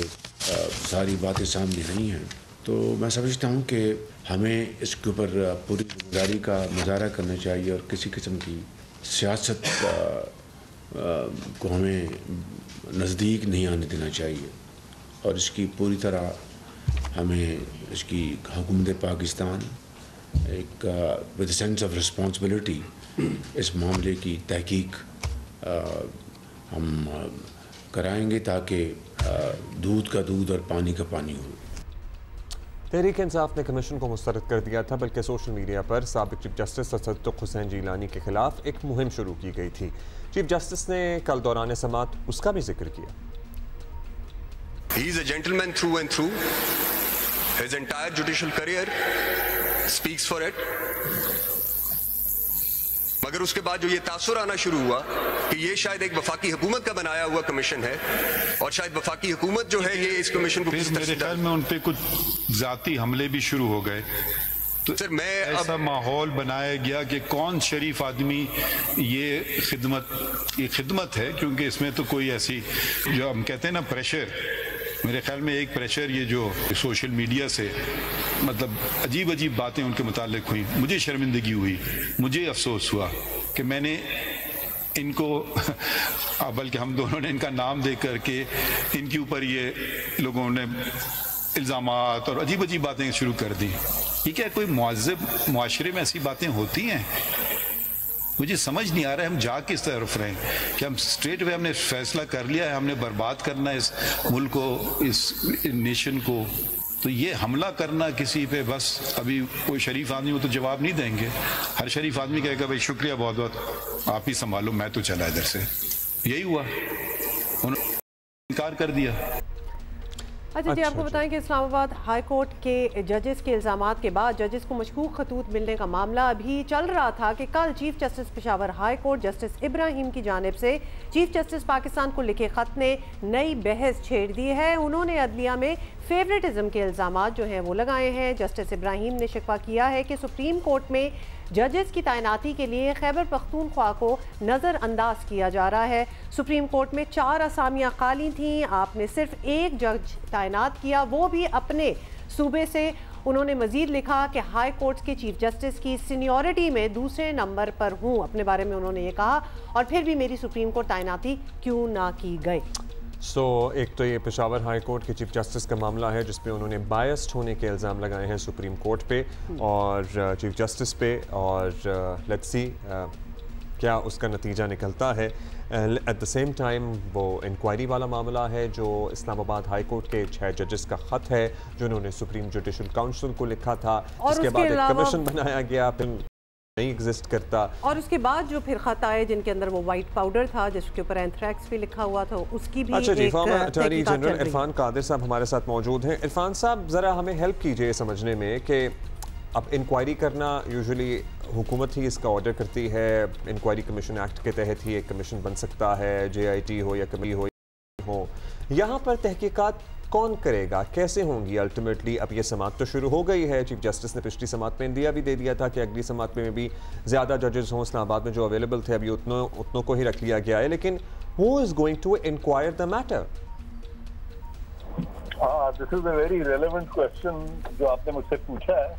सारी बातें सामने आई हैं, तो मैं समझता हूँ कि हमें इसके ऊपर पूरी जिम्मेदारी का मुजाहरा करना चाहिए और किसी किस्म की सियासत को हमें नज़दीक नहीं आने देना चाहिए, और इसकी पूरी तरह हमें इसकी हुकूमत पाकिस्तान एक विद सेंस ऑफ रिस्पॉन्सिबिलिटी इस मामले की तहकीक हम कराएंगे ताकि दूध का दूध और पानी का पानी हो। तहरीक इंसाफ ने कमीशन को मुस्तरद कर दिया था, बल्कि सोशल मीडिया पर साबिक चीफ जस्टिस तसद्दुक़ हुसैन जीलानी के खिलाफ एक मुहिम शुरू की गई थी। चीफ जस्टिस ने कल दौरान समाअत उसका भी जिक्र किया। He is a gentleman through and through. His entire judicial career speaks for it. मगर उसके बाद जो ये तासुर आना शुरू हुआ कि ये शायद एक वफाकी हुकूमत का बनाया हुआ कमीशन है, और शायद वफाकी हुकूमत जो है ये इस कमीशन को मेरे ख्याल में उन पे कुछ जाती हमले भी शुरू हो गए। तो सर मैं ऐसा माहौल बनाया गया कि कौन शरीफ आदमी ये खिदमत है, क्योंकि इसमें तो कोई ऐसी जो हम कहते हैं ना प्रेशर, मेरे ख्याल में एक प्रेशर ये जो सोशल मीडिया से मतलब अजीब अजीब बातें उनके मुतालिक हुई, मुझे शर्मिंदगी हुई, मुझे अफसोस हुआ कि मैंने इनको बल्कि हम दोनों ने इनका नाम दे करके इनके ऊपर ये लोगों ने इल्ज़ामात और अजीब अजीब बातें शुरू कर दी। ये क्या कोई मुअज़्ज़ब मुआशरे में ऐसी बातें होती हैं? मुझे समझ नहीं आ रहा है हम जा किस तरफ रहे हैं कि हम स्ट्रेट वे हमने फैसला कर लिया है, हमने बर्बाद करना है इस मुल्क को, इस नेशन को, तो ये हमला करना किसी पे बस अभी कोई शरीफ आदमी हो तो जवाब नहीं देंगे। हर शरीफ आदमी कहेगा भाई शुक्रिया बहुत बहुत, आप ही संभालो, मैं तो चला इधर से। यही हुआ, उन्होंने इनकार कर दिया। अच्छा जी, आपको बताएं कि इस्लामाबाद हाई कोर्ट के जजेस के इल्ज़ामात के बाद जजेस को मशकूक खतूत मिलने का मामला अभी चल रहा था कि कल chief justice Peshawar high court justice Ibrahim की जानिब से चीफ जस्टिस पाकिस्तान को लिखे ख़त ने नई बहस छेड़ दी है। उन्होंने अदलिया में फेवरेटिज्म के इल्ज़ामात जो हैं वो लगाए हैं। जस्टिस इब्राहिम ने शिकवा किया है कि सुप्रीम कोर्ट में जजेस की तैनाती के लिए खैबर पख्तूनख्वा को नज़रअंदाज किया जा रहा है। सुप्रीम कोर्ट में 4 असामियाँ खाली थीं, आपने सिर्फ एक जज तैनात किया, वो भी अपने सूबे से। उन्होंने मज़ीद लिखा कि हाई कोर्ट के चीफ जस्टिस की सीनियरिटी में दूसरे नंबर पर हूँ, अपने बारे में उन्होंने ये कहा, और फिर भी मेरी सुप्रीम कोर्ट तैनाती क्यों ना की गई। एक तो ये पेशावर हाई कोर्ट के चीफ जस्टिस का मामला है जिस पे उन्होंने बायस्ड होने के इल्ज़ाम लगाए हैं सुप्रीम कोर्ट पे और चीफ जस्टिस पे, और लेट्स सी क्या उसका नतीजा निकलता है। एट द सेम टाइम वो इंक्वायरी वाला मामला है जो इस्लामाबाद हाई कोर्ट के 6 जजेस का ख़त है जो उन्होंने सुप्रीम जुडिशल काउंसिल को लिखा था, जिसके बाद एक कमीशन बनाया गया, फिर नहीं एग्जिस्ट करता, और उसके बाद जो फिर खत आए जिनके अंदर वो वाइट पाउडर था जिसके ऊपर एंथ्रैक्स भी लिखा हुआ था, उसकी भी अच्छा जी, former attorney general Irfan Qadir sahab हमारे साथ मौजूद हैं। इरफान साहब, ज़रा हमें हेल्प कीजिए समझने में कि अब इंक्वायरी करना यूजुअली हुकूमत ही इसका ऑर्डर करती है, इंक्वायरी कमीशन एक्ट के तहत ही एक कमीशन बन सकता है, JIT हो या कमी हो, यहाँ पर तहकीकात कौन करेगा, कैसे होंगी अल्टीमेटली? अब ये समाअत तो शुरू हो गई है, चीफ जस्टिस ने पिछली समाअत में इंदिया भी दे दिया था कि अगली समाअत में भी ज़्यादा जजेस हों, इस्लामाबाद में जो अवेलेबल थे अभी उतनों को ही रख लिया गया है, लेकिन who is going to inquire the matter? This is a very relevant question जो आपने मुझसे पूछा है,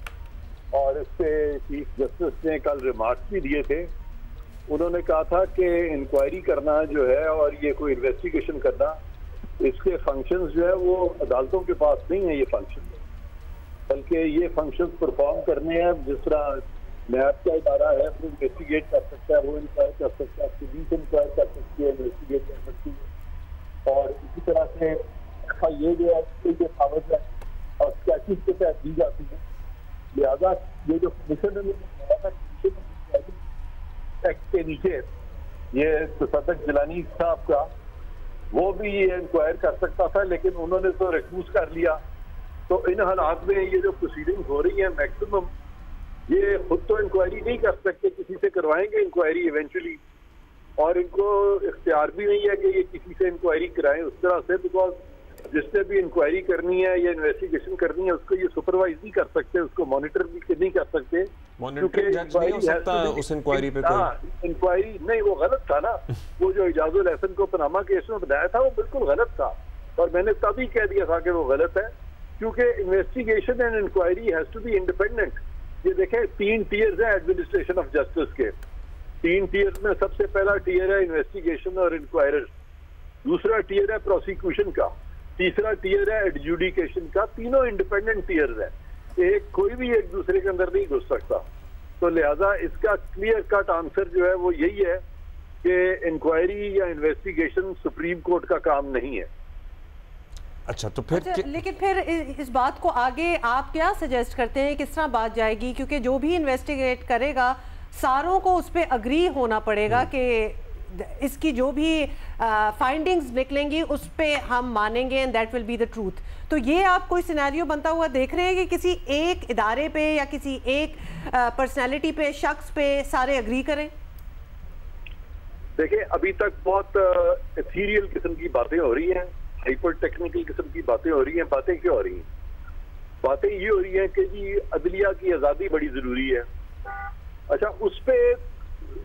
और इस पे चीफ जस्टिस ने कल रिमार्क्स भी दिए थे। उन्होंने कहा था कि इंक्वायरी करना जो है और ये कोई इन्वेस्टिगेशन करना, इसके फंक्शंस जो है वो अदालतों के पास नहीं है ये फंक्शन, बल्कि ये फंक्शंस परफॉर्म करने हैं जिस तरह नैब का इदारा है वो इन्वेस्टिगेट कर सकता है, वो इंक्वायर कर सकता है, पुलिस इंक्वायर कर सकती है, इन्वेस्टिगेट कर सकती है, और इसी तरह से ये जो है पावर है और स्टैट्यूट के तहत दी जाती है। लिहाजा ये जो कमीशन है एक्ट के नीचे ये तसद्दुक जिलानी साहब का, वो भी ये इंक्वायर कर सकता था, लेकिन उन्होंने तो रिफ्यूज कर लिया। तो इन हालात में ये जो प्रोसीडिंग हो रही है मैक्सिमम, ये खुद तो इंक्वायरी नहीं कर सकते, किसी से करवाएंगे इंक्वायरी इवेंचुअली, और इनको इख्तियार भी नहीं है कि ये किसी से इंक्वायरी कराएं उस तरह से, बिकॉज जिसने भी इंक्वायरी करनी है या इन्वेस्टिगेशन करनी है उसको ये सुपरवाइज नहीं कर सकते, उसको मॉनिटर भी नहीं कर सकते, क्योंकि उस इंक्वायरी पे इंक्वायरी नहीं, वो गलत था ना। वो जो इजाजुल हसन को पनामा केस में बनाया था वो बिल्कुल गलत था, और मैंने तभी कह दिया था कि वो गलत है, क्योंकि investigation and inquiry has to be independent. ये देखें 3 टीयर्स है एडमिनिस्ट्रेशन ऑफ जस्टिस के, 3 टीयर्स में सबसे पहला टीयर है इन्वेस्टिगेशन और इंक्वायरर, दूसरा टीयर है प्रोसिक्यूशन का, तीसरा टीयर है एडजुडिकेशन का। तीनों इंडिपेंडेंट टीयर्स है, एक कोई भी एक दूसरे के अंदर नहीं घुस सकता। तो लिहाजा इसका क्लियर कट आंसर जो है वो यही है कि इंक्वायरी या इन्वेस्टिगेशन सुप्रीम कोर्ट का काम नहीं है। अच्छा, तो फिर लेकिन फिर इस बात को आगे आप क्या सजेस्ट करते हैं, किस तरह बात जाएगी? क्योंकि जो भी इन्वेस्टिगेट करेगा सारों को उस पर अग्री होना पड़ेगा कि इसकी जो भी फाइंडिंग्स निकलेंगी उस पे हम मानेंगे and that will be the truth. तो ये आप कोई सिनेरियो बनता हुआ देख रहे हैं कि किसी एक इदारे पे या किसी एक पर्सनैलिटी पे, शख्स पे सारे अग्री करें? देखिए, अभी तक बहुत एथीरियल किस्म की बातें हो रही हैं, हाइपर टेक्निकल किस्म की बातें हो रही हैं। बातें क्यों हो रही हैं? बातें ये हो रही हैं कि जी अदलिया की आज़ादी बड़ी ज़रूरी है। अच्छा, उस पर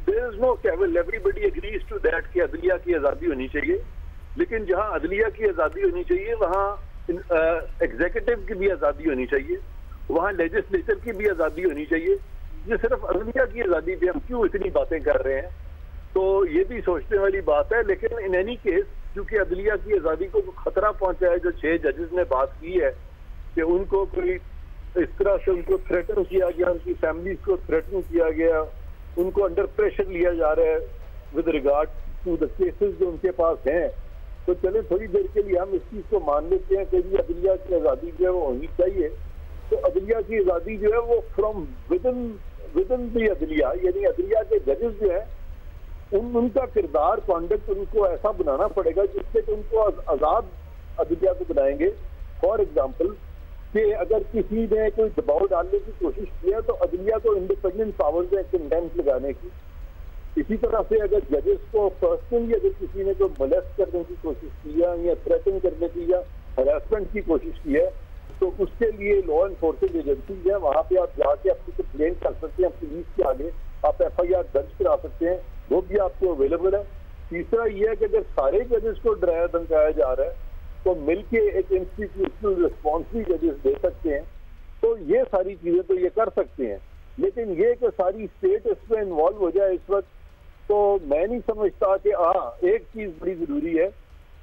देयर इज नो केवल एवरीबडी एग्रीज टू दैट कि अदलिया की आज़ादी होनी चाहिए, लेकिन जहां अदलिया की आज़ादी होनी चाहिए वहां एग्जीक्यूटिव की भी आज़ादी होनी चाहिए, वहां लेजिस्लेचर की भी आज़ादी होनी चाहिए। ये सिर्फ अदलिया की आज़ादी पे हम क्यों इतनी बातें कर रहे हैं? तो ये भी सोचने वाली बात है। लेकिन इन एनी केस, क्योंकि अदलिया की आज़ादी को खतरा पहुंचा है, जो 6 जजेस ने बात की है कि उनको कोई इस तरह से उनको थ्रेटन किया गया, उनकी फैमिलीज को थ्रेटन किया गया, उनको अंडर प्रेशर लिया जा रहा है with regard to the cases जो उनके पास हैं। तो चले थोड़ी देर के लिए हम इस चीज को मान लेते हैं कि ये अदलिया की आज़ादी जो है वो होनी चाहिए। तो अदलिया की आज़ादी जो है वो फ्रॉम विदिन दी अदलिया, यानी अदलिया के जजेस जो है उनका किरदार, कॉन्डक्ट उनको ऐसा बनाना पड़ेगा जिससे कि उनको आज़ाद अदलिया को बनाएंगे। फॉर एग्जाम्पल कि अगर किसी ने कोई दबाव डालने की कोशिश किया तो अदलिया को इंडिपेंडेंट पावर्स है कंडेम्स लगाने की। इसी तरह से अगर जजेस को पर्सनली अगर किसी ने कोई मोलेस्ट करने की कोशिश किया या थ्रेटन करने की या हरासमेंट की कोशिश की है तो उसके लिए लॉ एनफोर्सिंग एजेंसीज है, वहाँ पे आप जाके अपनी कंप्लेंट कर सकते हैं, पुलिस के आगे आप FIR दर्ज करा सकते हैं, वो भी आपको अवेलेबल है। तीसरा ये है कि अगर सारे जजेस को डराया धमकाया जा रहा है तो मिलके एक इंस्टीट्यूशनल रिस्पॉन्स भी जजेस दे सकते हैं। तो ये सारी चीजें तो ये कर सकते हैं, लेकिन ये कि सारी स्टेट इसमें इन्वॉल्व हो जाए इस वक्त, तो मैं नहीं समझता कि एक चीज बड़ी जरूरी है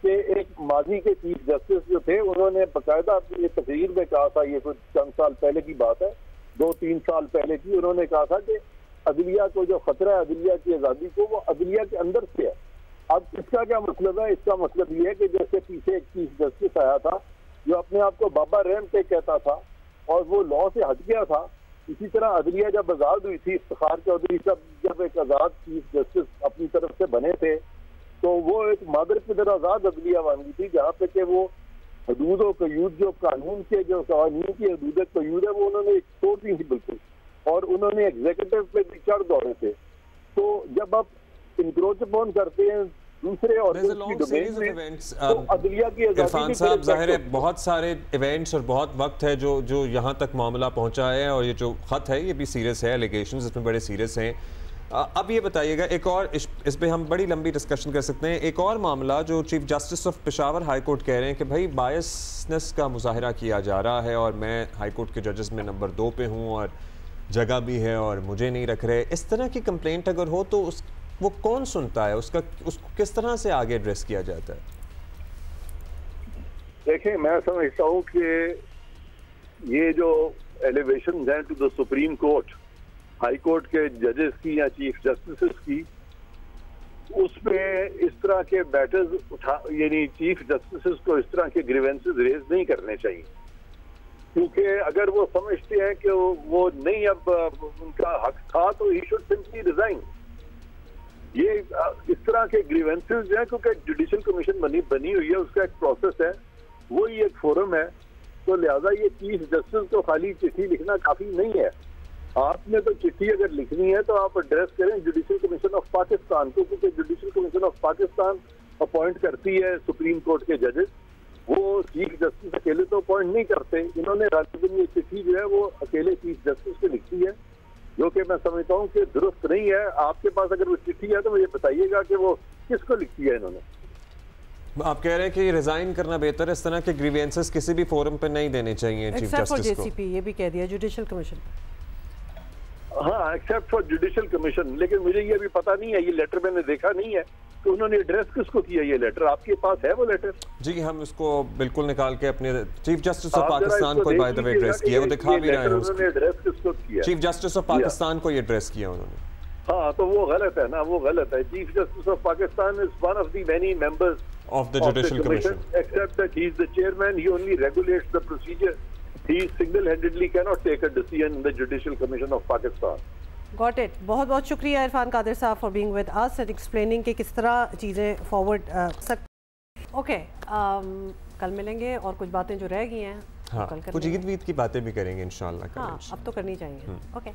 कि एक माजी के चीफ जस्टिस जो थे उन्होंने बाकायदा अपनी तकरीर में कहा था, ये कुछ चंद साल पहले की बात है, 2-3 साल पहले की, उन्होंने कहा था कि अदलिया को जो खतरा है अदलिया की आज़ादी को, वो अदलिया के अंदर से है। अब इसका क्या मतलब है? इसका मतलब ये है कि जैसे पीछे एक चीफ जस्टिस आया था जो अपने आप को बाबा रहम पे कहता था और वो लॉ से हट गया था, इसी तरह अदलिया जब आज़ाद हुई थी, इफ्तिखार चौधरी जब एक आज़ाद चीफ जस्टिस अपनी तरफ से बने थे तो वो एक मादर की तरह आज़ाद अदलिया बन गई थी, जहाँ पे कि वो हदूद और कयूद जो कानून के जो कानून की हदूद कयूद है वो उन्होंने छोड़ दी थी बिल्कुल, और उन्होंने एग्जीक्यूटिव पे भी चढ़ दौड़े थे। तो जब आप इंक्रोच अपॉन करते हैं दूसरे और इरफान साहब, जाहिर है बहुत सारे इवेंट्स और बहुत वक्त है जो यहाँ तक मामला पहुँचा है, और ये जो ख़त है ये भी सीरियस है, एलिगेशंस इसमें बड़े सीरियस हैं। अब ये बताइएगा, एक और इस पे हम बड़ी लंबी डिस्कशन कर सकते हैं, एक और मामला जो chief justice of Peshawar high court कह रहे हैं कि भाई बायसनेस का मुजाहरा किया जा रहा है और मैं हाई कोर्ट के जजेस में नंबर 2 पे हूँ और जगह भी है और मुझे नहीं रख रहे। इस तरह की कंप्लेंट अगर हो तो वो कौन सुनता है, उसको किस तरह से आगे एड्रेस किया जाता है? देखिए, मैं समझता हूँ कि ये जो एलिवेशन हैं to the supreme court, high court के जजेस की या चीफ जस्टिस की, उसमें इस तरह के मैटर्स यानी चीफ जस्टिस को इस तरह के ग्रीवेंसेस रेज नहीं करने चाहिए, क्योंकि अगर वो समझते हैं कि वो नहीं अब उनका हक था तो ही शुड सिंपली रिजाइन। ये इस तरह के ग्रीवेंसेस जो है, क्योंकि जुडिशल कमीशन बनी हुई है, उसका एक प्रोसेस है, वही एक फोरम है, तो लिहाजा ये चीफ जस्टिस को खाली चिट्ठी लिखना काफी नहीं है। आपने तो चिट्ठी अगर लिखनी है तो आप एड्रेस करें जुडिशल कमीशन ऑफ पाकिस्तान को, क्योंकि judicial commission of Pakistan appoint करती है सुप्रीम कोर्ट के जजेस, वो चीफ जस्टिस अकेले तो अपॉइंट नहीं करते। इन्होंने राजस्थान ये चिट्ठी जो है वो अकेले चीफ जस्टिस को लिखी है, जो कि मैं समझता हूँ कि दुरुस्त नहीं है। आपके पास अगर वो चिट्ठी है तो मुझे बताइएगा कि वो किसको लिखी है इन्होंने। आप कह रहे हैं कि रिजाइन करना बेहतर है, इस तरह के ग्रीवेंसेस किसी भी फोरम पे नहीं देने चाहिए चीफ जस्टिस को। JCP ये भी कह दिया जुडिशल कमीशन। हाँ, एक्सेप्ट फॉर जुडिशल कमीशन। लेकिन मुझे ये भी पता नहीं है, ये लेटर मैंने देखा नहीं है कि उन्होंने एड्रेस किसको किया। ये लेटर आपके पास है वो लेटर? जी हम इसको बिल्कुल निकाल के अपने चीफ जस्टिस ऑफ पाकिस्तान को बाय द वे एड्रेस किया, वो दिखा भी रहे हैं। उन्होंने एड्रेस किसको किया? चीफ जस्टिस ऑफ पाकिस्तान को ये एड्रेस किया उन्होंने। हाँ, तो वो गलत है ना, वो गलत है। Chief justice of Pakistan is one of the many members of the Judicial Commission, except that he is the chairman. He only regulates the procedure. He single-handedly cannot take a decision in the Judicial Commission of Pakistan. Got it. बहुत बहुत शुक्रिया इरफान कादिर साहब for being with us and explaining कि किस तरह चीज़ें forward Okay, कल मिलेंगे और कुछ बातें जो रह गई हैं हाँ, कुछ ईद वीद की बातें भी करेंगे इंशाल्लाह। हाँ, अब तो करनी चाहिए। Okay.